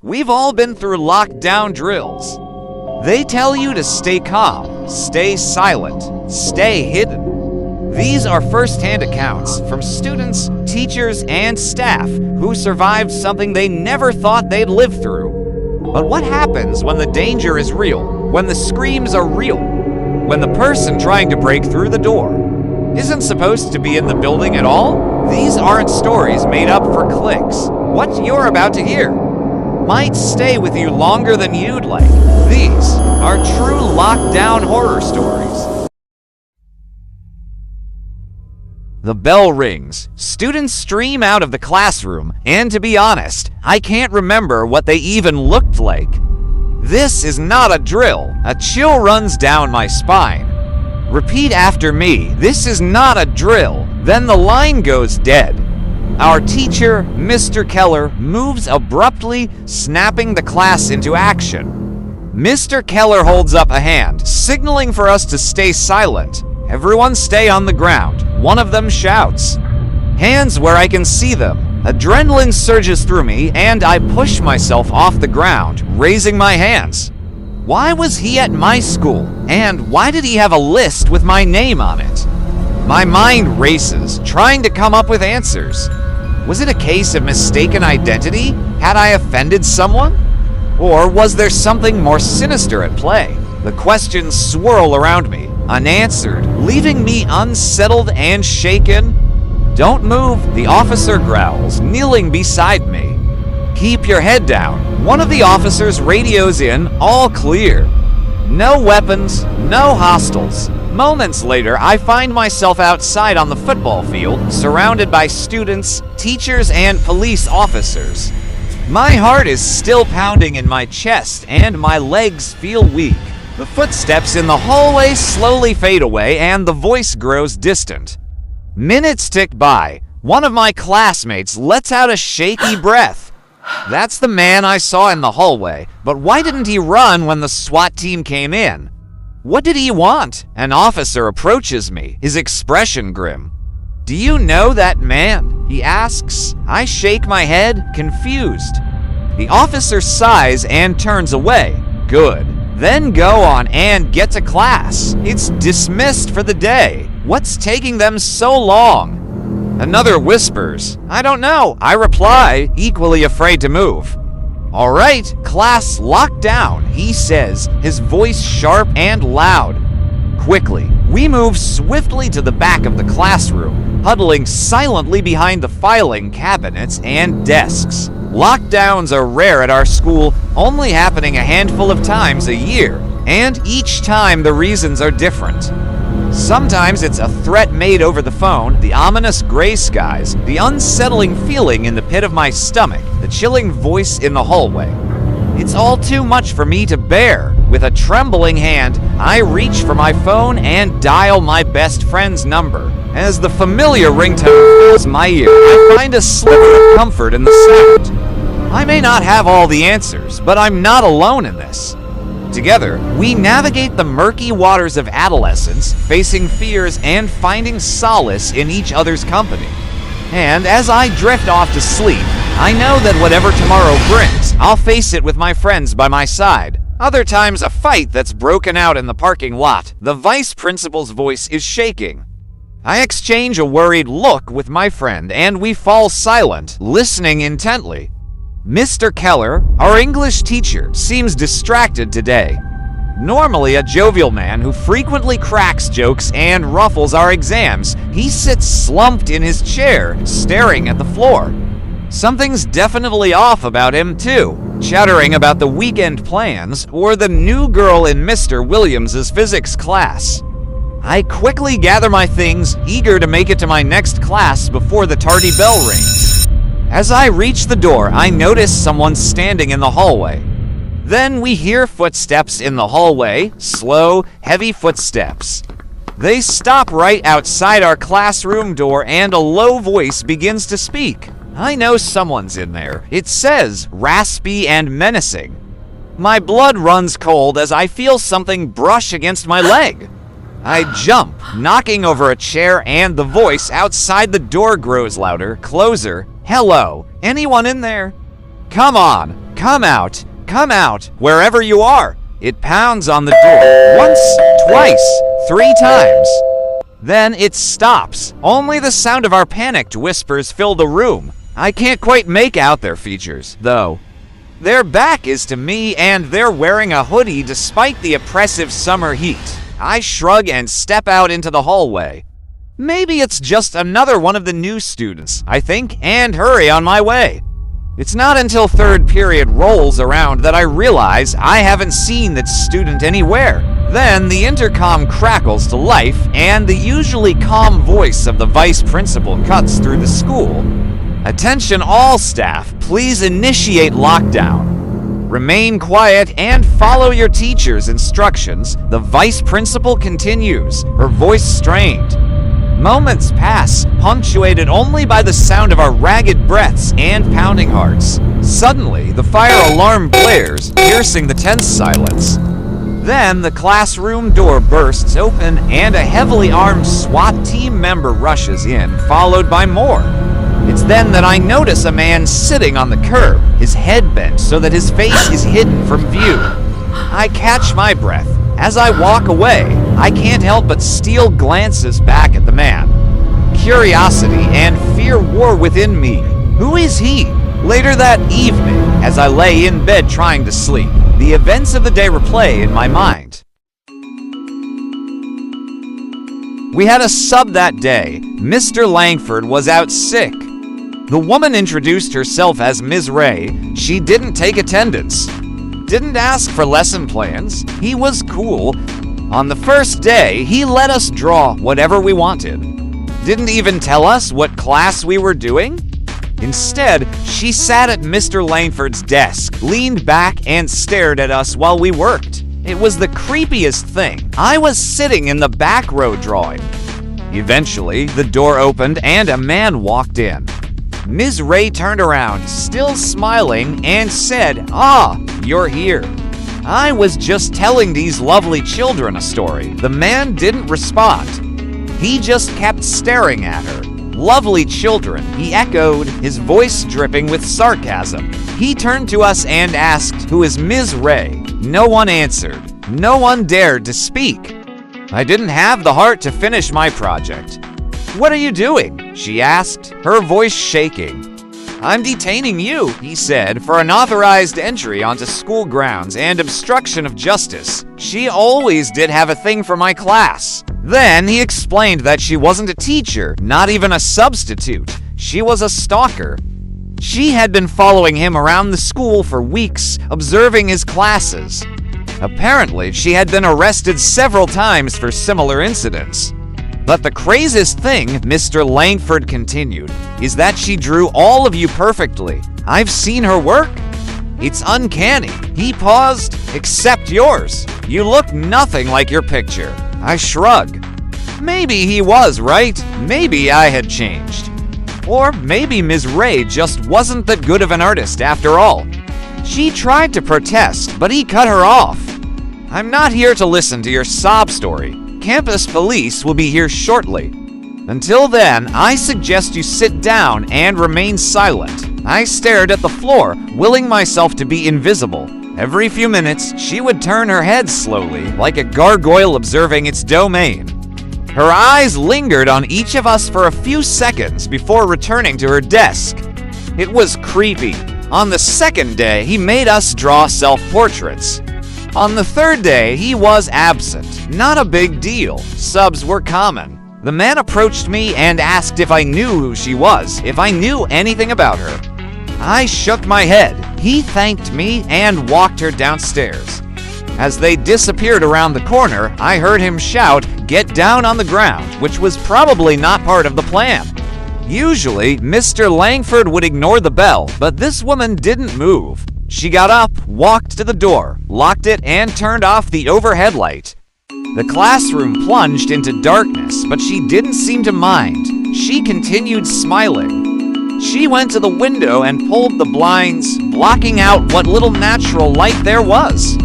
We've all been through lockdown drills. They tell you to stay calm, stay silent, stay hidden. These are first-hand accounts from students, teachers, and staff who survived something they never thought they'd live through. But what happens when the danger is real, when the screams are real, when the person trying to break through the door isn't supposed to be in the building at all? These aren't stories made up for clicks. What you're about to hear might stay with you longer than you'd like. These are true lockdown horror stories. The bell rings. Students stream out of the classroom, and to be honest, I can't remember what they even looked like. This is not a drill. A chill runs down my spine. Repeat after me. This is not a drill. Then the line goes dead. Our teacher, Mr. Keller, moves abruptly, snapping the class into action. Mr. Keller holds up a hand, signaling for us to stay silent. Everyone stay on the ground. One of them shouts. Hands where I can see them. Adrenaline surges through me, and I push myself off the ground, raising my hands. Why was he at my school? And why did he have a list with my name on it? My mind races, trying to come up with answers. Was it a case of mistaken identity? Had I offended someone? Or was there something more sinister at play? The questions swirl around me, unanswered, leaving me unsettled and shaken. Don't move, the officer growls, kneeling beside me. Keep your head down. One of the officers radios in, all clear. No weapons, no hostiles. Moments later, I find myself outside on the football field, surrounded by students, teachers, and police officers. My heart is still pounding in my chest, and my legs feel weak. The footsteps in the hallway slowly fade away, and the voice grows distant. Minutes tick by. One of my classmates lets out a shaky breath. That's the man I saw in the hallway, but why didn't he run when the SWAT team came in? What did he want? An officer approaches me, his expression grim. Do you know that man? He asks. I shake my head, confused. The officer sighs and turns away. Good. Then go on and get to class. It's dismissed for the day. What's taking them so long? Another whispers. I don't know. I reply, equally afraid to move. All right, class locked down, he says, his voice sharp and loud. Quickly, we move swiftly to the back of the classroom, huddling silently behind the filing cabinets and desks. Lockdowns are rare at our school, only happening a handful of times a year, and each time the reasons are different. Sometimes it's a threat made over the phone, the ominous gray skies, the unsettling feeling in the pit of my stomach, the chilling voice in the hallway. It's all too much for me to bear. With a trembling hand, I reach for my phone and dial my best friend's number. As the familiar ringtone fills my ear, I find a sliver of comfort in the sound. I may not have all the answers, but I'm not alone in this. Together, we navigate the murky waters of adolescence, facing fears and finding solace in each other's company. And as I drift off to sleep, I know that whatever tomorrow brings, I'll face it with my friends by my side. Other times, a fight that's broken out in the parking lot. The vice principal's voice is shaking. I exchange a worried look with my friend, and we fall silent, listening intently. Mr. Keller, our English teacher, seems distracted today. Normally a jovial man who frequently cracks jokes and ruffles our exams, he sits slumped in his chair, staring at the floor. Something's definitely off about him, too, chattering about the weekend plans or the new girl in Mr. Williams's physics class. I quickly gather my things, eager to make it to my next class before the tardy bell rings. As I reach the door, I notice someone standing in the hallway. Then we hear footsteps in the hallway, slow, heavy footsteps. They stop right outside our classroom door and a low voice begins to speak. I know someone's in there. It says, raspy and menacing. My blood runs cold as I feel something brush against my leg. I jump, knocking over a chair, and the voice outside the door grows louder, closer. Hello, anyone in there? Come on, Come out, wherever you are. It pounds on the door once, twice, 3 times. Then it stops. Only the sound of our panicked whispers fill the room. I can't quite make out their features, though. Their back is to me and they're wearing a hoodie despite the oppressive summer heat. I shrug and step out into the hallway. Maybe it's just another one of the new students, I think, and hurry on my way. It's not until third period rolls around that I realize I haven't seen that student anywhere. Then the intercom crackles to life and the usually calm voice of the vice principal cuts through the school. Attention all staff, please initiate lockdown. Remain quiet and follow your teacher's instructions. The vice principal continues, her voice strained. Moments pass, punctuated only by the sound of our ragged breaths and pounding hearts. Suddenly, the fire alarm blares, piercing the tense silence. Then the classroom door bursts open and a heavily armed SWAT team member rushes in, followed by more. It's then that I notice a man sitting on the curb, his head bent so that his face is hidden from view. I catch my breath. As I walk away, I can't help but steal glances back at the man. Curiosity and fear war within me. Who is he? Later that evening, as I lay in bed trying to sleep, the events of the day replay in my mind. We had a sub that day. Mr. Langford was out sick. The woman introduced herself as Ms. Ray. She didn't take attendance. Didn't ask for lesson plans. He was cool. On the first day, he let us draw whatever we wanted. Didn't even tell us what class we were doing. Instead, she sat at Mr. Langford's desk, leaned back, and stared at us while we worked. It was the creepiest thing. I was sitting in the back row drawing. Eventually, the door opened and a man walked in. Ms. Ray turned around, still smiling, and said, "Ah, you're here." I was just telling these lovely children a story. The man didn't respond. He just kept staring at her. "Lovely children," he echoed, his voice dripping with sarcasm. He turned to us and asked, "Who is Ms. Ray?" No one answered. No one dared to speak. I didn't have the heart to finish my project. "What are you doing?" she asked, her voice shaking. "I'm detaining you," he said, "for unauthorized entry onto school grounds and obstruction of justice." She always did have a thing for my class. Then he explained that she wasn't a teacher, not even a substitute. She was a stalker. She had been following him around the school for weeks, observing his classes. Apparently, she had been arrested several times for similar incidents. But the craziest thing, Mr. Langford continued, is that she drew all of you perfectly. I've seen her work. It's uncanny. He paused. "Except yours. You look nothing like your picture." I shrug. Maybe he was right. Maybe I had changed. Or maybe Ms. Ray just wasn't that good of an artist after all. She tried to protest, but he cut her off. "I'm not here to listen to your sob story. Campus police will be here shortly. Until then, I suggest you sit down and remain silent." I stared at the floor, willing myself to be invisible. Every few minutes, she would turn her head slowly, like a gargoyle observing its domain. Her eyes lingered on each of us for a few seconds before returning to her desk. It was creepy. On the second day, he made us draw self-portraits. On the third day, he was absent. Not a big deal. Subs were common. The man approached me and asked if I knew who she was, if I knew anything about her. I shook my head. He thanked me and walked her downstairs. As they disappeared around the corner, I heard him shout, "Get down on the ground," which was probably not part of the plan. Usually, Mr. Langford would ignore the bell, but this woman didn't move. She got up, walked to the door, locked it, and turned off the overhead light. The classroom plunged into darkness, but she didn't seem to mind. She continued smiling. She went to the window and pulled the blinds, blocking out what little natural light there was.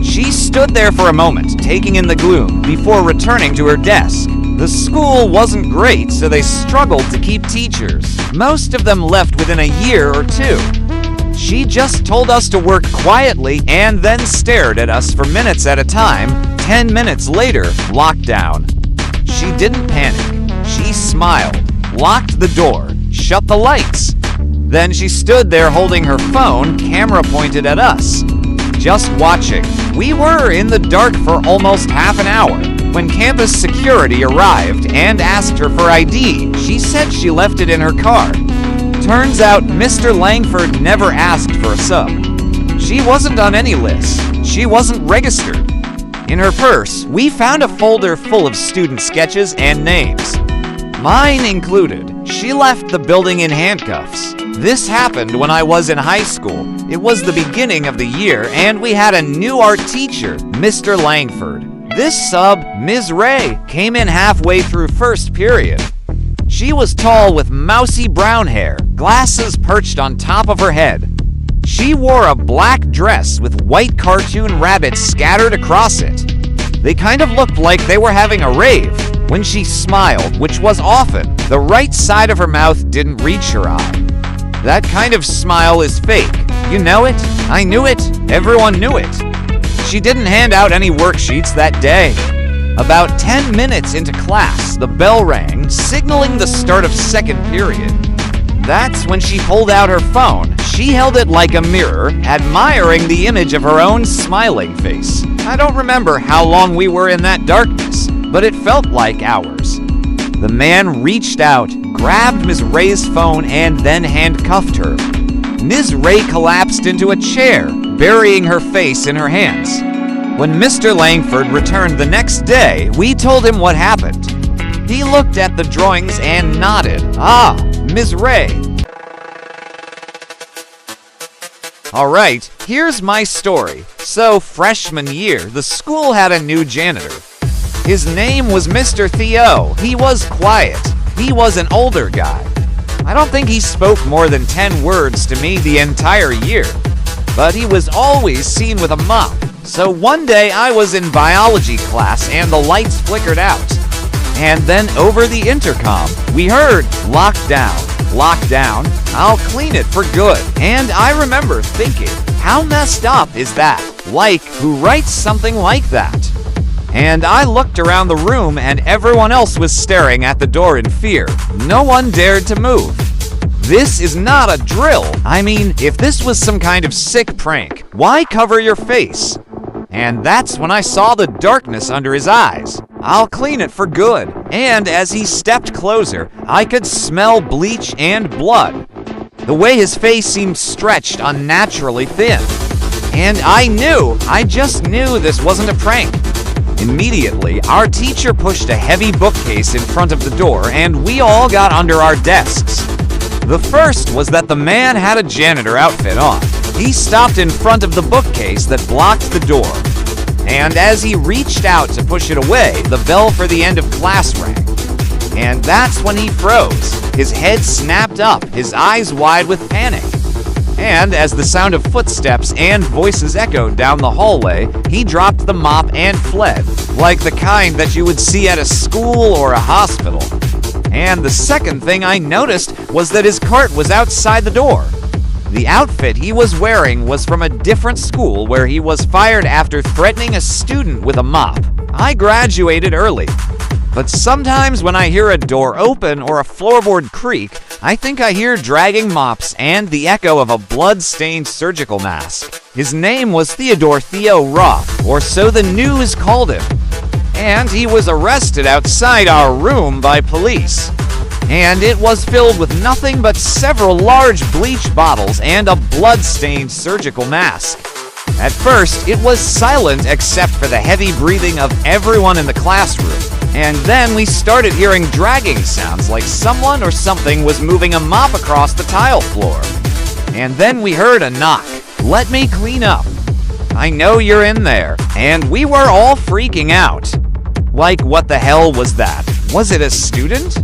She stood there for a moment, taking in the gloom, before returning to her desk. The school wasn't great, so they struggled to keep teachers. Most of them left within a year or two. She just told us to work quietly and then stared at us for minutes at a time. 10 minutes later, lockdown. She didn't panic. She smiled, locked the door, shut the lights. Then she stood there holding her phone, camera pointed at us, just watching. We were in the dark for almost half an hour. When campus security arrived and asked her for ID, she said she left it in her car. Turns out Mr. Langford never asked for a sub. She wasn't on any list. She wasn't registered. In her purse, we found a folder full of student sketches and names. Mine included. She left the building in handcuffs. This happened when I was in high school. It was the beginning of the year, and we had a new art teacher, Mr. Langford. This sub, Ms. Ray, came in halfway through first period. She was tall with mousy brown hair, glasses perched on top of her head. She wore a black dress with white cartoon rabbits scattered across it. They kind of looked like they were having a rave. When she smiled, which was often, the right side of her mouth didn't reach her eye. That kind of smile is fake. You know it, I knew it, everyone knew it. She didn't hand out any worksheets that day. About 10 minutes into class, the bell rang, signaling the start of second period. That's when she pulled out her phone. She held it like a mirror, admiring the image of her own smiling face. I don't remember how long we were in that darkness, but it felt like hours. The man reached out, grabbed Ms. Ray's phone, and then handcuffed her. Ms. Ray collapsed into a chair, burying her face in her hands. When Mr. Langford returned the next day, we told him what happened. He looked at the drawings and nodded. Ah, Ms. Ray. Alright, here's my story. So, freshman year, the school had a new janitor. His name was Mr. Theo. He was quiet. He was an older guy. I don't think he spoke more than 10 words to me the entire year. But he was always seen with a mop. So one day I was in biology class and the lights flickered out. And then over the intercom, we heard, "Lockdown, lockdown, I'll clean it for good." And I remember thinking, how messed up is that? Like, who writes something like that? And I looked around the room and everyone else was staring at the door in fear. No one dared to move. This is not a drill. I mean, if this was some kind of sick prank, why cover your face? And that's when I saw the darkness under his eyes. "I'll clean it for good." And as he stepped closer, I could smell bleach and blood. The way his face seemed stretched unnaturally thin. And I just knew this wasn't a prank. Immediately, our teacher pushed a heavy bookcase in front of the door and we all got under our desks. The first was that the man had a janitor outfit on. He stopped in front of the bookcase that blocked the door. And as he reached out to push it away, the bell for the end of class rang. And that's when he froze. His head snapped up, his eyes wide with panic. And as the sound of footsteps and voices echoed down the hallway, he dropped the mop and fled, like the kind that you would see at a school or a hospital. And the second thing I noticed was that his cart was outside the door. The outfit he was wearing was from a different school where he was fired after threatening a student with a mop. I graduated early. But sometimes when I hear a door open or a floorboard creak, I think I hear dragging mops and the echo of a blood-stained surgical mask. His name was Theodore Theo Roth, or so the news called him. And he was arrested outside our room by police. And it was filled with nothing but several large bleach bottles and a blood-stained surgical mask. At first, it was silent except for the heavy breathing of everyone in the classroom. And then we started hearing dragging sounds like someone or something was moving a mop across the tile floor. And then we heard a knock. "Let me clean up. I know you're in there." And we were all freaking out. Like, what the hell was that? Was it a student?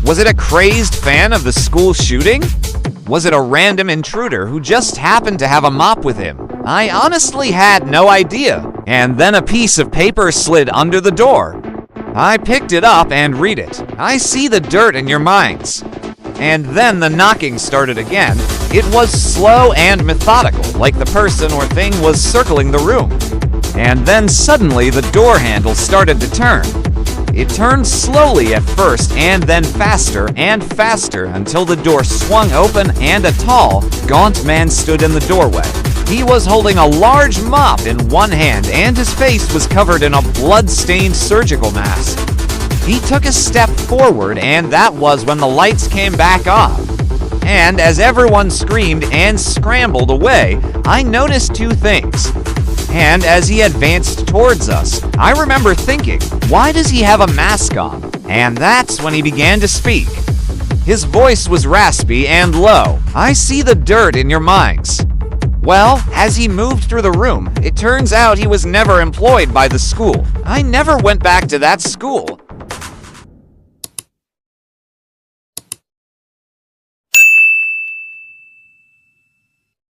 Was it a crazed fan of the school shooting? Was it a random intruder who just happened to have a mop with him? I honestly had no idea. And then a piece of paper slid under the door. I picked it up and read it. "I see the dirt in your minds. And then the knocking started again. It was slow and methodical, like the person or thing was circling the room. And then suddenly the door handle started to turn. It turned slowly at first and then faster and faster until the door swung open and a tall, gaunt man stood in the doorway. He was holding a large mop in one hand and his face was covered in a blood-stained surgical mask. He took a step forward and that was when the lights came back on. And as everyone screamed and scrambled away, I noticed two things. And as he advanced towards us, I remember thinking, why does he have a mask on? And that's when he began to speak. His voice was raspy and low. I see the dirt in your minds. Well, as he moved through the room, it turns out he was never employed by the school. I never went back to that school.